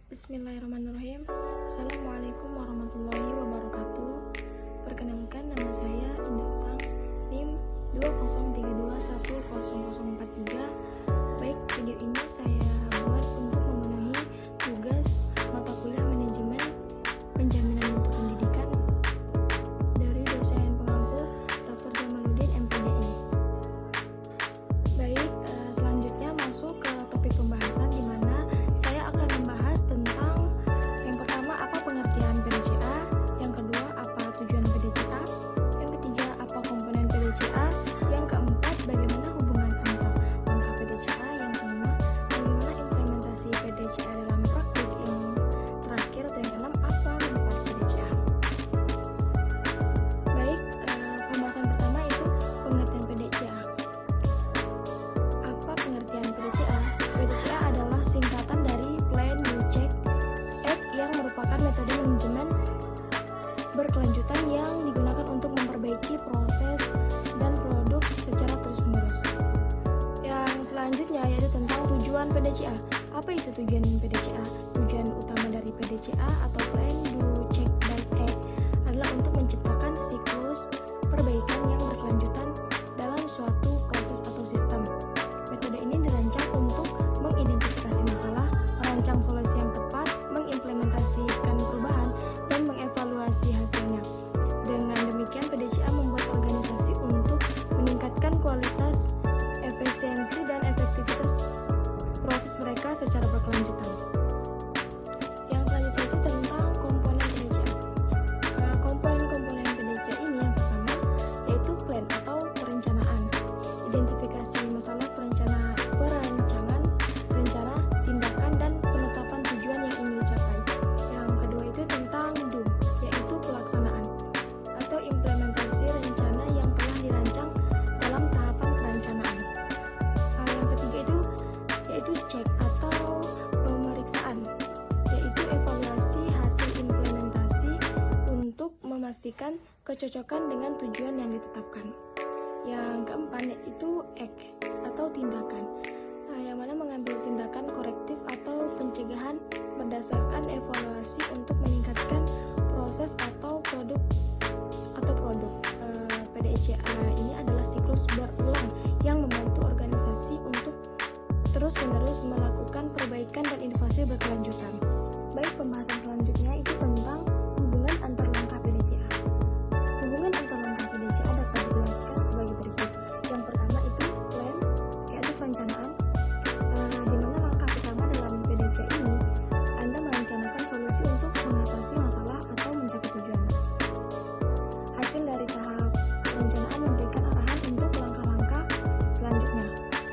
Bismillahirrahmanirrahim. Assalamualaikum warahmatullahi wabarakatuh. Perkenalkan, nama saya Indah NIM 2032100043. Baik, video ini saya buat untuk memenuhi tugas mata kuliah manajemen penjaminan mutu pendidikan dari dosen pengampu Dr. Jamaluddin MPDI. Baik, selanjutnya masuk ke topik pembahasan di mana saya akan membahas tentang yang pertama, apa pengertian PDCA, yang kedua, apa tujuan PDCA, yang ketiga, apa komponen PDCA, yang keempat, bagaimana hubungan antar langkah PDCA, yang kelima, bagaimana implementasi PDCA dalam praktik, yang terakhir atau yang keenam, apa manfaat PDCA. Baik, pembahasan pertama itu pengertian PDCA. Apa pengertian PDCA? PDCA adalah singkatan dari Plan, Do, Check, Act yang merupakan metode manajemen berkelanjutan yang digunakan untuk memperbaiki proses dan produk secara terus-menerus. Yang selanjutnya yaitu tentang tujuan PDCA. Apa itu tujuan PDCA? Tujuan utama dari PDCA atau Plan, Do, Check, dan Act adalah untuk menciptakan siklus perbaikan yang berkelanjutan dalam suatu proses atau sistem. Metode ini dirancang untuk mengidentifikasi masalah, merancang solusi yang tepat, mengimplementasikan perubahan, dan mengevaluasi hasilnya. Dengan demikian, PDCA membuat organisasi untuk meningkatkan kualitas, efisiensi, dan efektivitas proses mereka secara berkelanjutan. Yang selanjutnya itu tentang komponen PDCA. Komponen-komponen PDCA ini yang pertama yaitu plan atau perencanaan, identifikasi masalah, perancangan, rencana, tindakan, dan penetapan tujuan yang ingin dicapai. Yang kedua itu tentang do, yaitu pelaksanaan atau implementasi rencana yang telah dirancang dalam tahapan perencanaan. Yang ketiga itu yaitu check atau pemeriksaan, yaitu evaluasi hasil implementasi untuk memastikan kecocokan dengan tujuan yang ditetapkan. Yang keempat yaitu act atau tindakan, yang mana mengambil tindakan korektif atau pencegahan berdasarkan evaluasi untuk meningkatkan proses atau produk. PDCA ini adalah siklus berulang yang membantu organisasi untuk terus-menerus melakukan perbaikan dan inovasi berkelanjutan. Baik, pembahasan selanjutnya itu tentang hubungan antar langkah PDCA. Hubungan antar langkah PDCA dapat dijelaskan sebagai berikut. Yang pertama itu plan, yaitu perencanaan, di mana langkah pertama dalam PDCA ini Anda merencanakan solusi untuk mengatasi masalah atau mencapai tujuan. Hasil dari tahap perencanaan memberikan arahan untuk langkah-langkah selanjutnya.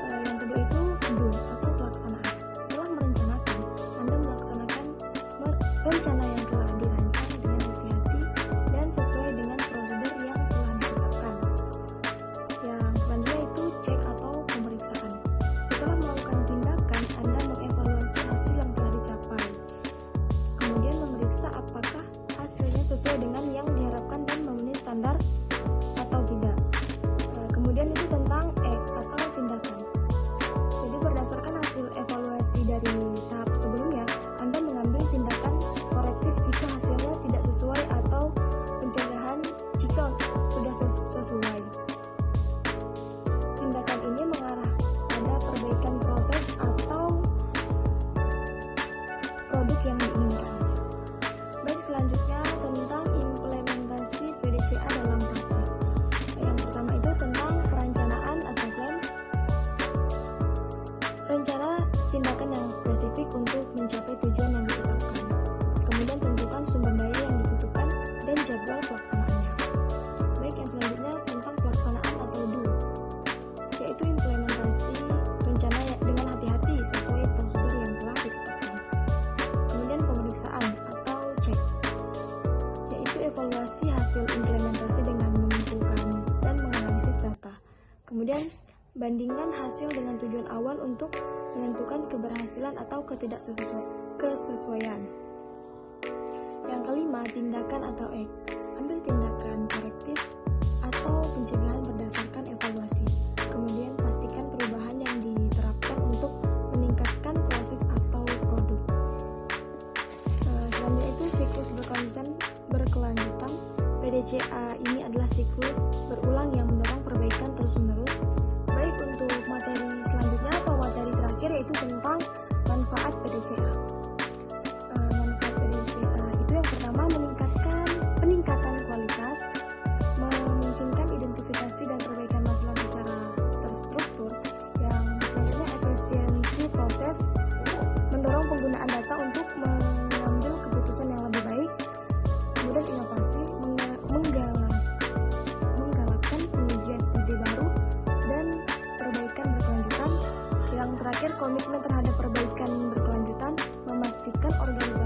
Yang kedua itu do atau pelaksanaan. Setelah merencanakan, Anda melaksanakan rencana yang telah dirancang dengan hati-hati dan sesuai dengan prosedur yang telah ditetapkan. Yang selanjutnya itu cek atau pemeriksaan. Setelah melakukan tindakan, Anda mengevaluasi hasil yang telah dicapai. Kemudian memeriksa apakah hasilnya sesuai dengan yang diharapkan dan memenuhi standar atau tidak. Kemudian itu tentang act atau tindakan. Jadi berdasarkan hasil evaluasi dari tahap sebelumnya, Anda mengambil tindakan korektif jika hasilnya tidak sesuai atau pencegahan jika sudah sesuai. Tindakan ini mengarah pada perbaikan proses atau produk yang diinginkan. Baik, selanjutnya tentang implementasi PDCA dalam praktik. Yang pertama itu tentang perencanaan atau plan. Rencana tindakan yang spesifik untuk mencapai tujuan yang ditetapkan. Kemudian tentukan sumber daya yang dibutuhkan dan jadwal pelaksanaannya. Baik, yang selanjutnya tentang pelaksanaan atau do, yaitu implementasi rencana dengan hati-hati sesuai prosedur yang telah ditetapkan. Kemudian pemeriksaan atau check, yaitu evaluasi hasil implementasi dengan mengumpulkan dan menganalisis data. Kemudian bandingkan hasil dengan tujuan awal untuk menentukan keberhasilan atau kesesuaian. Yang kelima, tindakan atau act. Ambil tindakan korektif atau pencegahan berdasarkan evaluasi. Kemudian pastikan perubahan yang diterapkan untuk meningkatkan proses atau produk. PDCA ini adalah siklus berulang yang mendorong perbaikan terus-menerus, baik untuk materi selanjutnya atau materi terakhir, yaitu tentang manfaat PDCA. Manfaat PDCA itu yang pertama, peningkatan kualitas, memungkinkan identifikasi dan perbaikan masalah secara terstruktur. Yang selanjutnya, efisiensi proses, mendorong penggunaan data untuk mengambil keputusan yang lebih baik. Kemudian inovasi, menggalakkan pengujian ide baru dan perbaikan berkelanjutan. Yang terakhir, komitmen terhadap perbaikan berkelanjutan, memastikan organisasi